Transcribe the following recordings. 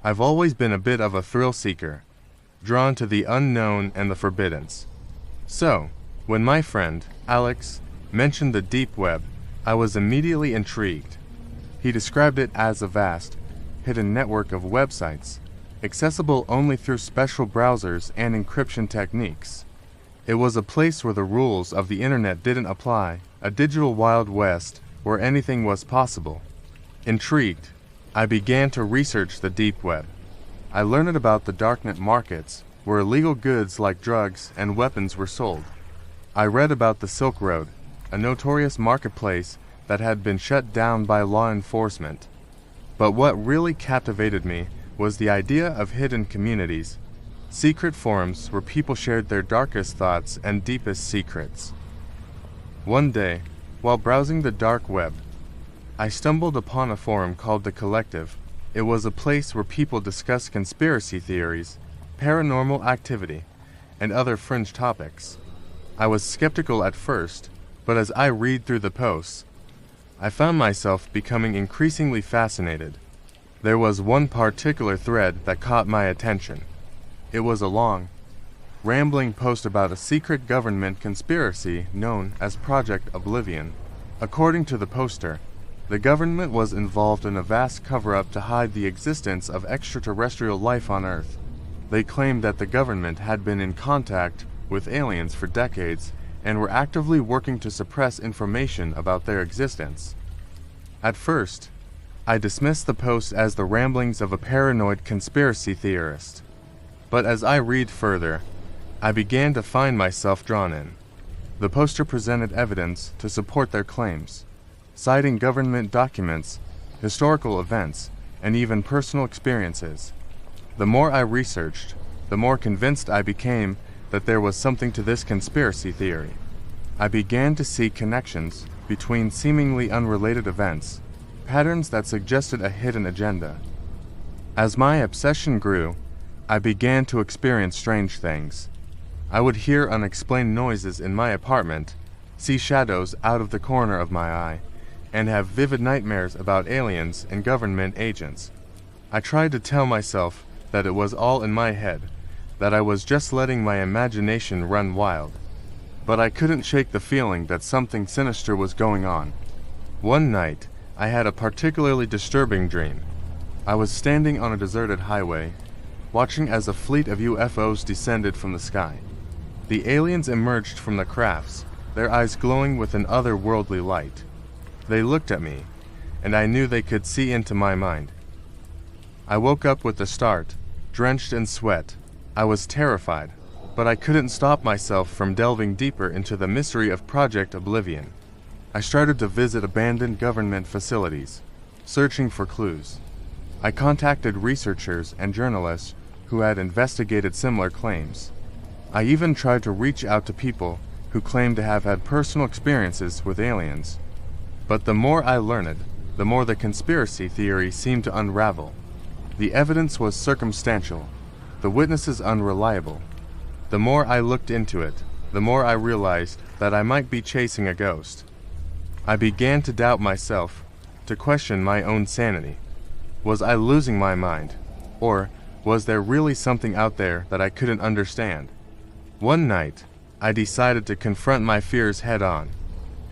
I've always been a bit of a thrill seeker, drawn to the unknown and the forbidden. So, when my friend, Alex, mentioned the deep web, I was immediately intrigued. He described it as a vast, hidden network of websites, accessible only through special browsers and encryption techniques. It was a place where the rules of the internet didn't apply, a digital Wild West where anything was possible. Intrigued, I began to research the deep web. I learned about the darknet markets, where illegal goods like drugs and weapons were sold. I read about the Silk Road, a notorious marketplace that had been shut down by law enforcement. But what really captivated me was the idea of hidden communities, secret forums where people shared their darkest thoughts and deepest secrets. One day, while browsing the dark web, I stumbled upon a forum called The Collective. It was a place where people discussed conspiracy theories, paranormal activity, and other fringe topics. I was skeptical at first, but as I read through the posts, I found myself becoming increasingly fascinated. There was one particular thread that caught my attention. It was a long, rambling post about a secret government conspiracy known as Project Oblivion. According to the poster, the government was involved in a vast cover-up to hide the existence of extraterrestrial life on Earth. They claimed that the government had been in contact with aliens for decades and were actively working to suppress information about their existence. At first, I dismissed the post as the ramblings of a paranoid conspiracy theorist. But as I read further, I began to find myself drawn in. The poster presented evidence to support their claims, citing government documents, historical events, and even personal experiences. The more I researched, the more convinced I became that there was something to this conspiracy theory. I began to see connections between seemingly unrelated events, patterns that suggested a hidden agenda. As my obsession grew, I began to experience strange things. I would hear unexplained noises in my apartment, see shadows out of the corner of my eye, and have vivid nightmares about aliens and government agents. I tried to tell myself that it was all in my head, that I was just letting my imagination run wild. But I couldn't shake the feeling that something sinister was going on. One night, I had a particularly disturbing dream. I was standing on a deserted highway, watching as a fleet of UFOs descended from the sky. The aliens emerged from the crafts, their eyes glowing with an otherworldly light. They looked at me, and I knew they could see into my mind. I woke up with a start, drenched in sweat. I was terrified, but I couldn't stop myself from delving deeper into the mystery of Project Oblivion. I started to visit abandoned government facilities, searching for clues. I contacted researchers and journalists who had investigated similar claims. I even tried to reach out to people who claimed to have had personal experiences with aliens. But the more I learned, the more the conspiracy theory seemed to unravel. The evidence was circumstantial, the witnesses unreliable. The more I looked into it, the more I realized that I might be chasing a ghost. I began to doubt myself, to question my own sanity. Was I losing my mind? Or was there really something out there that I couldn't understand? One night, I decided to confront my fears head on.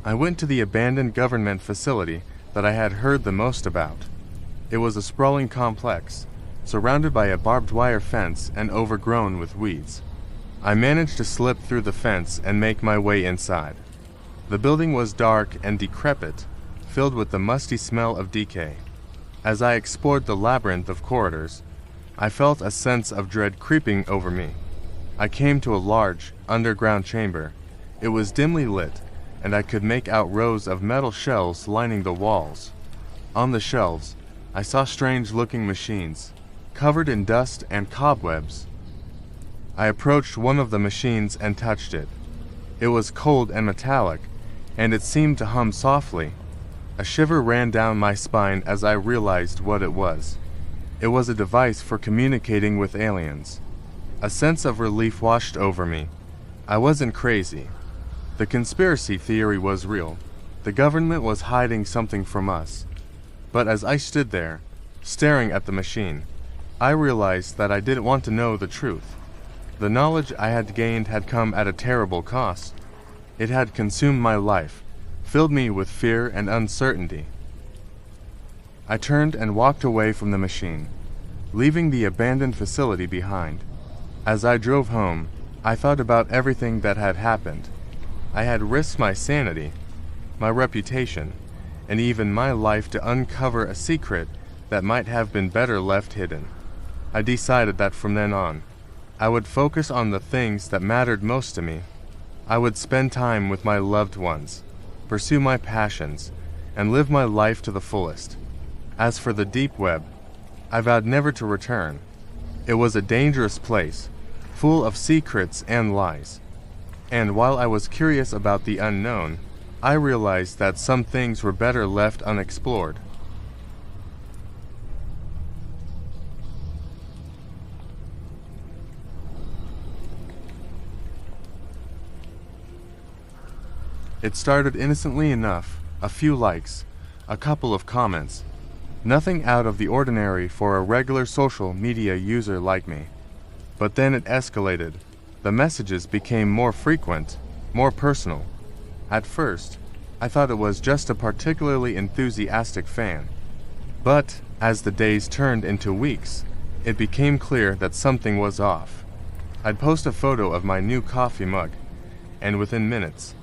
I went to the abandoned government facility that I had heard the most about. It was a sprawling complex, surrounded by a barbed wire fence and overgrown with weeds. I managed to slip through the fence and make my way inside. The building was dark and decrepit, filled with the musty smell of decay. As I explored the labyrinth of corridors, I felt a sense of dread creeping over me. I came to a large, underground chamber. It was dimly lit, and I could make out rows of metal shelves lining the walls. On the shelves, I saw strange-looking machines, covered in dust and cobwebs. I approached one of the machines and touched it. It was cold and metallic, and it seemed to hum softly. A shiver ran down my spine as I realized what it was. It was a device for communicating with aliens. A sense of relief washed over me. I wasn't crazy. The conspiracy theory was real. The government was hiding something from us. But as I stood there, staring at the machine, I realized that I didn't want to know the truth. The knowledge I had gained had come at a terrible cost. It had consumed my life, filled me with fear and uncertainty. I turned and walked away from the machine, leaving the abandoned facility behind. As I drove home, I thought about everything that had happened. I had risked my sanity, my reputation, and even my life to uncover a secret that might have been better left hidden. I decided that from then on, I would focus on the things that mattered most to me. I would spend time with my loved ones, pursue my passions, and live my life to the fullest. As for the deep web, I vowed never to return. It was a dangerous place, full of secrets and lies. And while I was curious about the unknown, I realized that some things were better left unexplored. It started innocently enough, a few likes, a couple of comments. Nothing out of the ordinary for a regular social media user like me. But then it escalated. The messages became more frequent, more personal. At first, I thought it was just a particularly enthusiastic fan. But as the days turned into weeks, it became clear that something was off. I'd post a photo of my new coffee mug, and within minutes,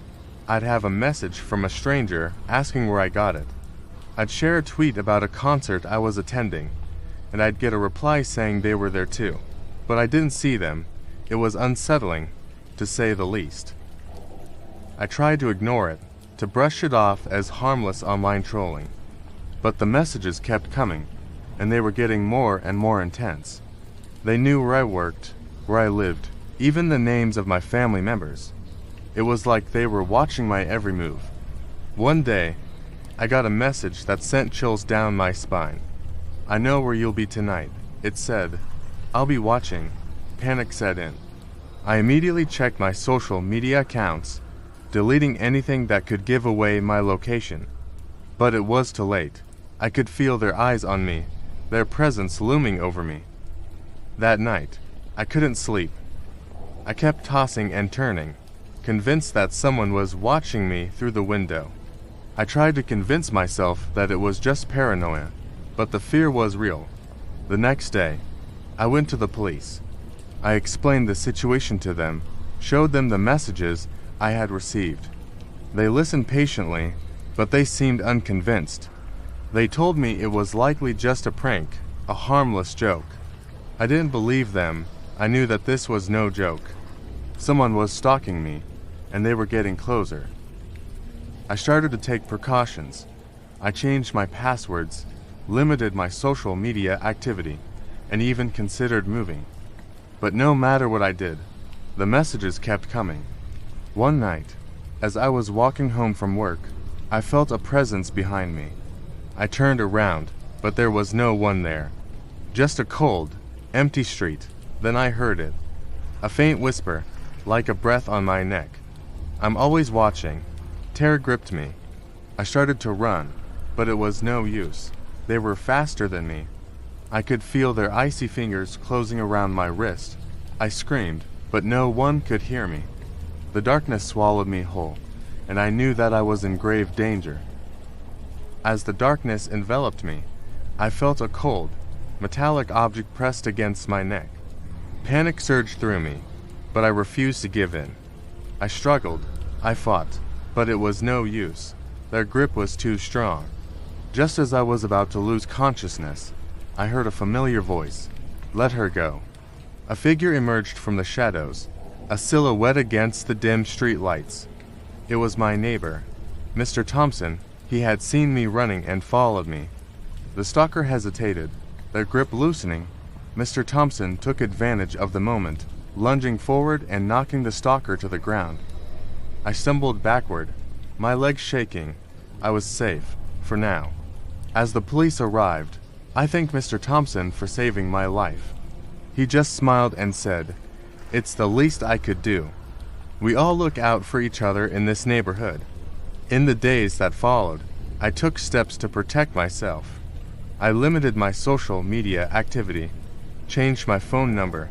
I'd have a message from a stranger asking where I got it. I'd share a tweet about a concert I was attending, and I'd get a reply saying they were there too. But I didn't see them. It was unsettling, to say the least. I tried to ignore it, to brush it off as harmless online trolling. But the messages kept coming, and they were getting more and more intense. They knew where I worked, where I lived, even the names of my family members. It was like they were watching my every move. One day, I got a message that sent chills down my spine. "I know where you'll be tonight," it said. "I'll be watching." Panic set in. I immediately checked my social media accounts, deleting anything that could give away my location. But it was too late. I could feel their eyes on me, their presence looming over me. That night, I couldn't sleep. I kept tossing and turning, convinced that someone was watching me through the window. I tried to convince myself that it was just paranoia, but the fear was real. The next day, I went to the police. I explained the situation to them, showed them the messages I had received. They listened patiently, but they seemed unconvinced. They told me it was likely just a prank, a harmless joke. I didn't believe them. I knew that this was no joke. Someone was stalking me, and they were getting closer. I started to take precautions. I changed my passwords, limited my social media activity, and even considered moving. But no matter what I did, the messages kept coming. One night, as I was walking home from work, I felt a presence behind me. I turned around, but there was no one there. Just a cold, empty street. Then I heard it. A faint whisper, like a breath on my neck. "I'm always watching." Terror gripped me. I started to run, but it was no use. They were faster than me. I could feel their icy fingers closing around my wrist. I screamed, but no one could hear me. The darkness swallowed me whole, and I knew that I was in grave danger. As the darkness enveloped me, I felt a cold, metallic object pressed against my neck. Panic surged through me, but I refused to give in. I struggled, I fought, but it was no use. Their grip was too strong. Just as I was about to lose consciousness, I heard a familiar voice. "Let her go." A figure emerged from the shadows, a silhouette against the dim street lights. It was my neighbor, Mr. Thompson. He had seen me running and followed me. The stalker hesitated, their grip loosening. Mr. Thompson took advantage of the moment, lunging forward and knocking the stalker to the ground. I stumbled backward, my legs shaking. I was safe, for now. As the police arrived, I thanked Mr. Thompson for saving my life. He just smiled and said, "It's the least I could do." We all look out for each other in this neighborhood. In the days that followed, I took steps to protect myself. I limited my social media activity, changed my phone number,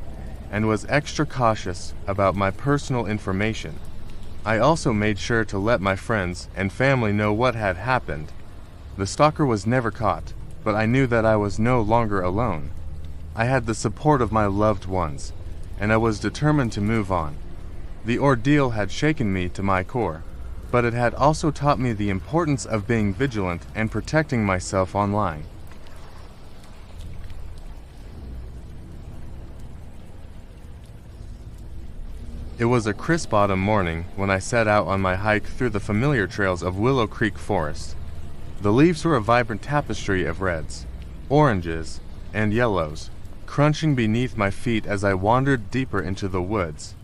and was extra cautious about my personal information. I also made sure to let my friends and family know what had happened. The stalker was never caught, but I knew that I was no longer alone. I had the support of my loved ones, and I was determined to move on. The ordeal had shaken me to my core, but it had also taught me the importance of being vigilant and protecting myself online. It was a crisp autumn morning when I set out on my hike through the familiar trails of Willow Creek Forest. The leaves were a vibrant tapestry of reds, oranges, and yellows, crunching beneath my feet as I wandered deeper into the woods.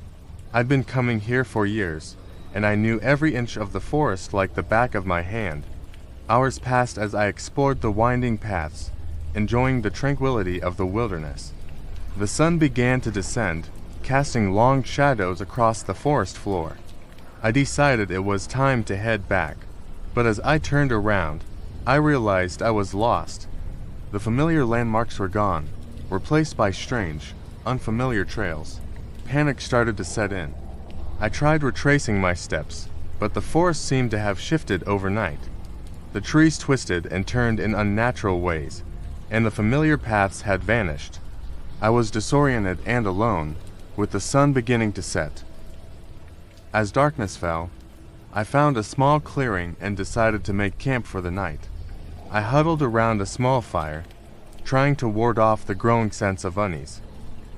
I'd been coming here for years, and I knew every inch of the forest like the back of my hand. Hours passed as I explored the winding paths, enjoying the tranquility of the wilderness. The sun began to descend, casting long shadows across the forest floor. I decided it was time to head back, but as I turned around, I realized I was lost. The familiar landmarks were gone, replaced by strange, unfamiliar trails. Panic started to set in. I tried retracing my steps, but the forest seemed to have shifted overnight. The trees twisted and turned in unnatural ways, and the familiar paths had vanished. I was disoriented and alone, with the sun beginning to set. As darkness fell, I found a small clearing and decided to make camp for the night. I huddled around a small fire, trying to ward off the growing sense of unease.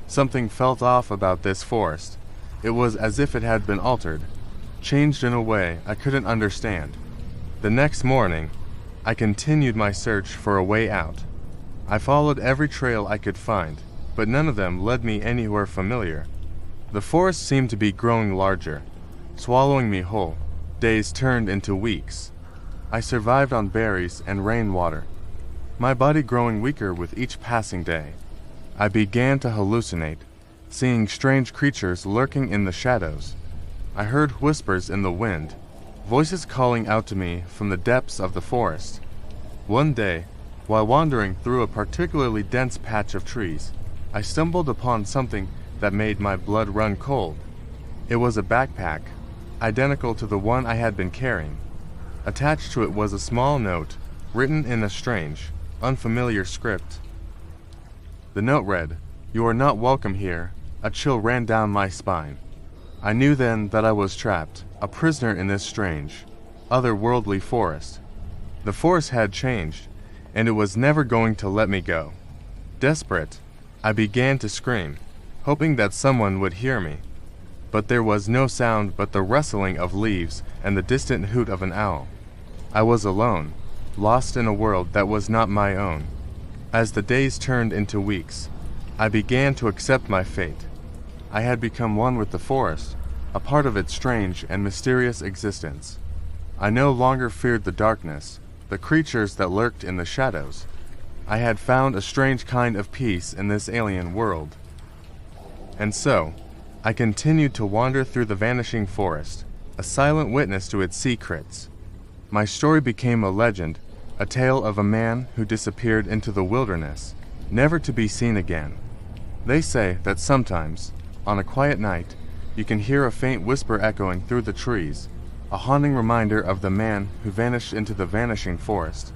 Something felt off about this forest. It was as if it had been altered, changed in a way I couldn't understand. The next morning, I continued my search for a way out. I followed every trail I could find, but none of them led me anywhere familiar. The forest seemed to be growing larger, swallowing me whole. Days turned into weeks. I survived on berries and rainwater, my body growing weaker with each passing day. I began to hallucinate, seeing strange creatures lurking in the shadows. I heard whispers in the wind, voices calling out to me from the depths of the forest. One day, while wandering through a particularly dense patch of trees, I stumbled upon something that made my blood run cold. It was a backpack, identical to the one I had been carrying. Attached to it was a small note, written in a strange, unfamiliar script. The note read, "You are not welcome here." A chill ran down my spine. I knew then that I was trapped, a prisoner in this strange, otherworldly forest. The forest had changed, and it was never going to let me go. Desperate, I began to scream, hoping that someone would hear me. But there was no sound but the rustling of leaves and the distant hoot of an owl. I was alone, lost in a world that was not my own. As the days turned into weeks, I began to accept my fate. I had become one with the forest, a part of its strange and mysterious existence. I no longer feared the darkness, the creatures that lurked in the shadows. I had found a strange kind of peace in this alien world. And so, I continued to wander through the vanishing forest, a silent witness to its secrets. My story became a legend, a tale of a man who disappeared into the wilderness, never to be seen again. They say that sometimes, on a quiet night, you can hear a faint whisper echoing through the trees, a haunting reminder of the man who vanished into the vanishing forest.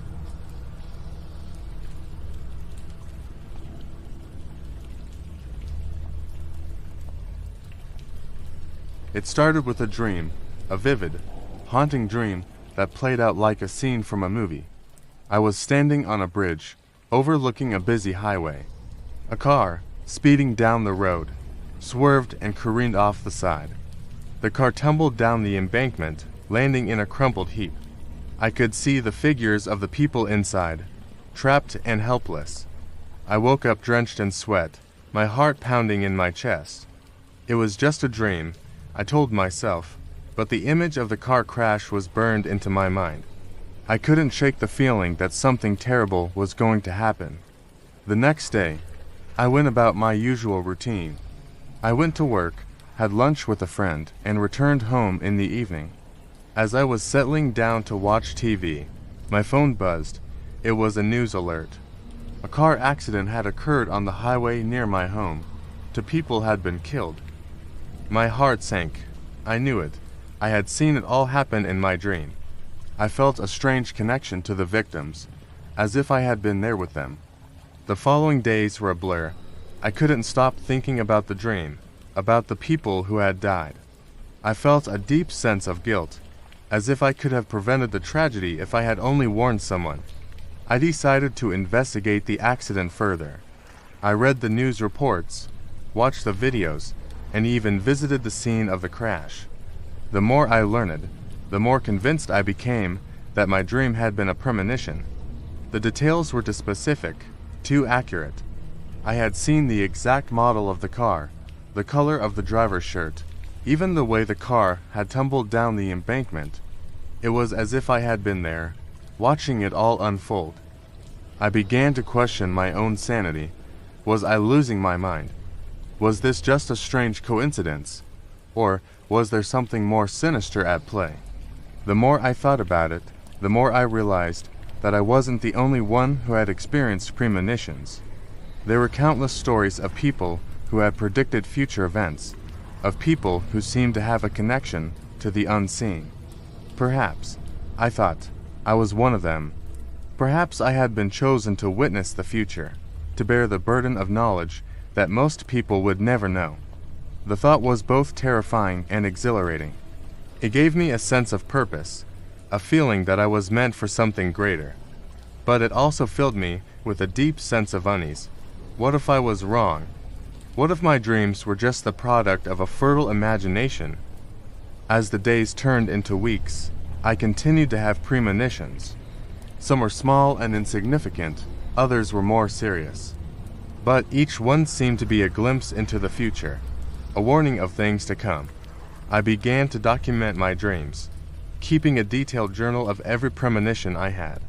It started with a dream, a vivid, haunting dream that played out like a scene from a movie. I was standing on a bridge, overlooking a busy highway. A car, speeding down the road, swerved and careened off the side. The car tumbled down the embankment, landing in a crumpled heap. I could see the figures of the people inside, trapped and helpless. I woke up drenched in sweat, my heart pounding in my chest. It was just a dream, I told myself, but the image of the car crash was burned into my mind. I couldn't shake the feeling that something terrible was going to happen. The next day, I went about my usual routine. I went to work, had lunch with a friend, and returned home in the evening. As I was settling down to watch TV, my phone buzzed. It was a news alert. A car accident had occurred on the highway near my home. 2 people had been killed. My heart sank. I knew it. I had seen it all happen in my dream. I felt a strange connection to the victims, as if I had been there with them. The following days were a blur. I couldn't stop thinking about the dream, about the people who had died. I felt a deep sense of guilt, as if I could have prevented the tragedy if I had only warned someone. I decided to investigate the accident further. I read the news reports, watched the videos, and even visited the scene of the crash. The more I learned, the more convinced I became that my dream had been a premonition. The details were too specific, too accurate. I had seen the exact model of the car, the color of the driver's shirt, even the way the car had tumbled down the embankment. It was as if I had been there, watching it all unfold. I began to question my own sanity. Was I losing my mind? Was this just a strange coincidence? Or was there something more sinister at play? The more I thought about it, the more I realized that I wasn't the only one who had experienced premonitions. There were countless stories of people who had predicted future events, of people who seemed to have a connection to the unseen. Perhaps, I thought, I was one of them. Perhaps I had been chosen to witness the future, to bear the burden of knowledge that most people would never know. The thought was both terrifying and exhilarating. It gave me a sense of purpose, a feeling that I was meant for something greater. But it also filled me with a deep sense of unease. What if I was wrong? What if my dreams were just the product of a fertile imagination? As the days turned into weeks, I continued to have premonitions. Some were small and insignificant, others were more serious. But each one seemed to be a glimpse into the future, a warning of things to come. I began to document my dreams, keeping a detailed journal of every premonition I had.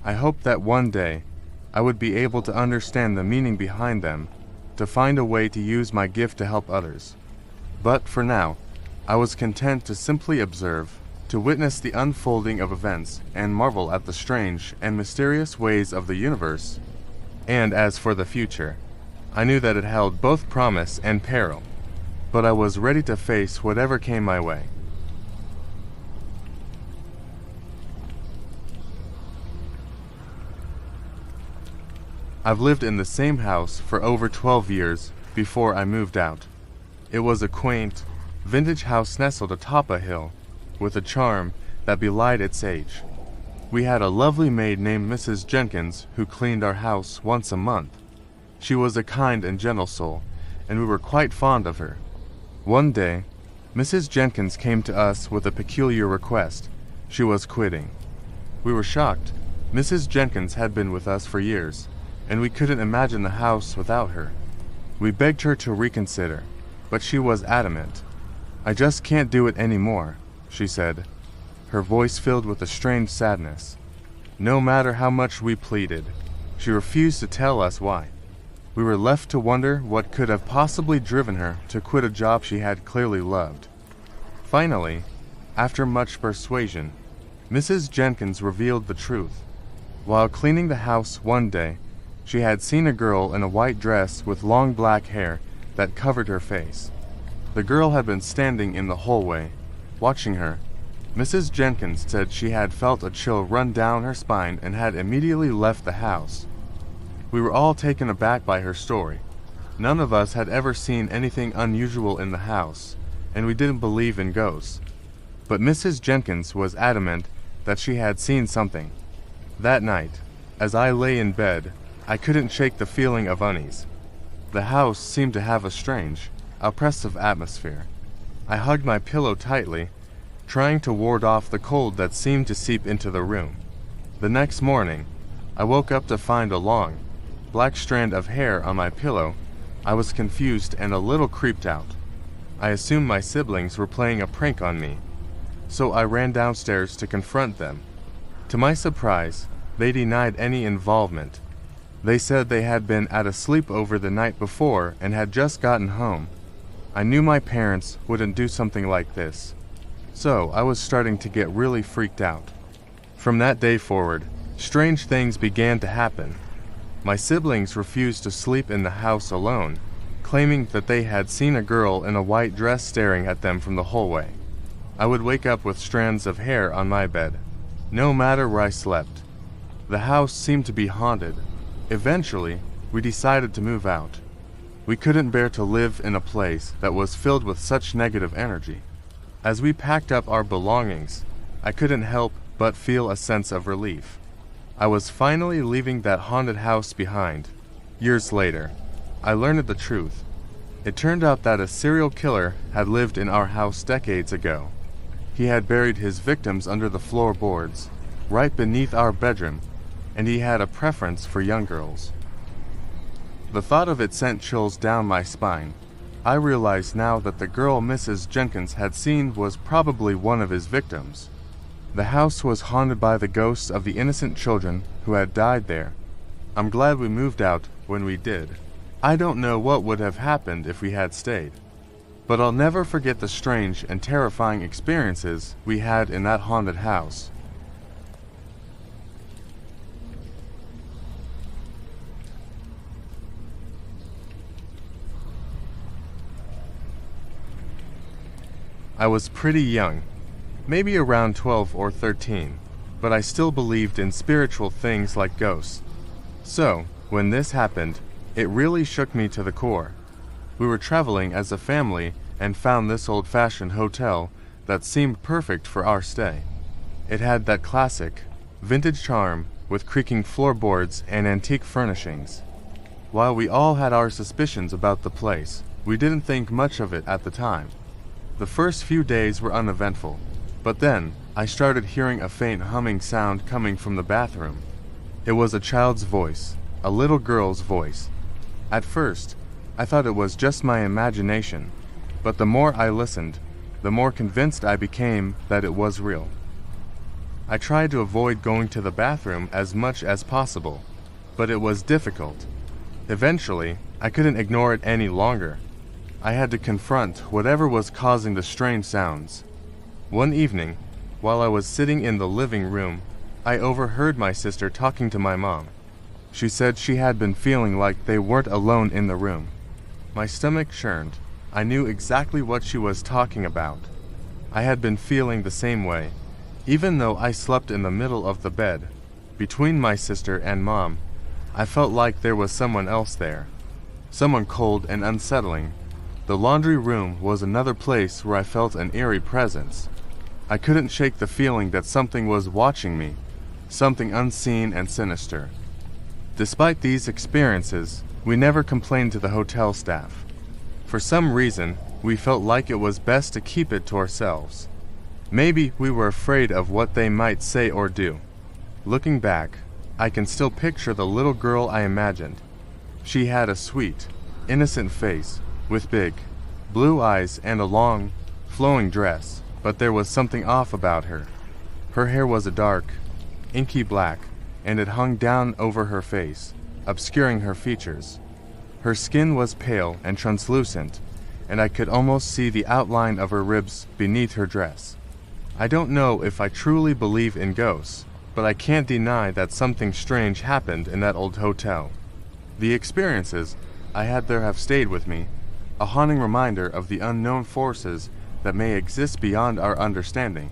I hoped that one day I would be able to understand the meaning behind them, to find a way to use my gift to help others. But for now, I was content to simply observe, to witness the unfolding of events and marvel at the strange and mysterious ways of the universe. And as for the future, I knew that it held both promise and peril, but I was ready to face whatever came my way. I've lived in the same house for over 12 years before I moved out. It was a quaint, vintage house nestled atop a hill, with a charm that belied its age. We had a lovely maid named Mrs. Jenkins who cleaned our house once a month. She was a kind and gentle soul, and we were quite fond of her. One day, Mrs. Jenkins came to us with a peculiar request. She was quitting. We were shocked. Mrs. Jenkins had been with us for years, and we couldn't imagine the house without her. We begged her to reconsider, but she was adamant. "I just can't do it anymore," she said, her voice filled with a strange sadness. No matter how much we pleaded, she refused to tell us why. We were left to wonder what could have possibly driven her to quit a job she had clearly loved. Finally, after much persuasion, Mrs. Jenkins revealed the truth. While cleaning the house one day, she had seen a girl in a white dress with long black hair that covered her face. The girl had been standing in the hallway, watching her. Mrs. Jenkins said she had felt a chill run down her spine and had immediately left the house. We were all taken aback by her story. None of us had ever seen anything unusual in the house, and we didn't believe in ghosts. But Mrs. Jenkins was adamant that she had seen something. That night, as I lay in bed, I couldn't shake the feeling of unease. The house seemed to have a strange, oppressive atmosphere. I hugged my pillow tightly, trying to ward off the cold that seemed to seep into the room. The next morning, I woke up to find a long, black strand of hair on my pillow. I was confused and a little creeped out. I assumed my siblings were playing a prank on me, so I ran downstairs to confront them. To my surprise, they denied any involvement. They said they had been at a sleepover the night before and had just gotten home. I knew my parents wouldn't do something like this, so I was starting to get really freaked out. From that day forward, strange things began to happen. My siblings refused to sleep in the house alone, claiming that they had seen a girl in a white dress staring at them from the hallway. I would wake up with strands of hair on my bed, no matter where I slept. The house seemed to be haunted. Eventually, we decided to move out. We couldn't bear to live in a place that was filled with such negative energy. As we packed up our belongings, I couldn't help but feel a sense of relief. I was finally leaving that haunted house behind. Years later, I learned the truth. It turned out that a serial killer had lived in our house decades ago. He had buried his victims under the floorboards, right beneath our bedroom, and he had a preference for young girls. The thought of it sent chills down my spine. I realized now that the girl Mrs. Jenkins had seen was probably one of his victims. The house was haunted by the ghosts of the innocent children who had died there. I'm glad we moved out when we did. I don't know what would have happened if we had stayed, but I'll never forget the strange and terrifying experiences we had in that haunted house. I was pretty young, maybe around 12 or 13, but I still believed in spiritual things like ghosts. So, when this happened, it really shook me to the core. We were traveling as a family and found this old-fashioned hotel that seemed perfect for our stay. It had that classic, vintage charm with creaking floorboards and antique furnishings. While we all had our suspicions about the place, we didn't think much of it at the time. The first few days were uneventful, but then I started hearing a faint humming sound coming from the bathroom. It was a child's voice, a little girl's voice. At first, I thought it was just my imagination, but the more I listened, the more convinced I became that it was real. I tried to avoid going to the bathroom as much as possible, but it was difficult. Eventually, I couldn't ignore it any longer. I had to confront whatever was causing the strange sounds. One evening, while I was sitting in the living room, I overheard my sister talking to my mom. She said she had been feeling like they weren't alone in the room. My stomach churned. I knew exactly what she was talking about. I had been feeling the same way, even though I slept in the middle of the bed. Between my sister and mom, I felt like there was someone else there, someone cold and unsettling. The laundry room was another place where I felt an eerie presence. I couldn't shake the feeling that something was watching me, something unseen and sinister. Despite these experiences, we never complained to the hotel staff. For some reason, we felt like it was best to keep it to ourselves. Maybe we were afraid of what they might say or do. Looking back, I can still picture the little girl I imagined. She had a sweet, innocent face, with big, blue eyes and a long, flowing dress, but there was something off about her. Her hair was a dark, inky black, and it hung down over her face, obscuring her features. Her skin was pale and translucent, and I could almost see the outline of her ribs beneath her dress. I don't know if I truly believe in ghosts, but I can't deny that something strange happened in that old hotel. The experiences I had there have stayed with me, a haunting reminder of the unknown forces that may exist beyond our understanding.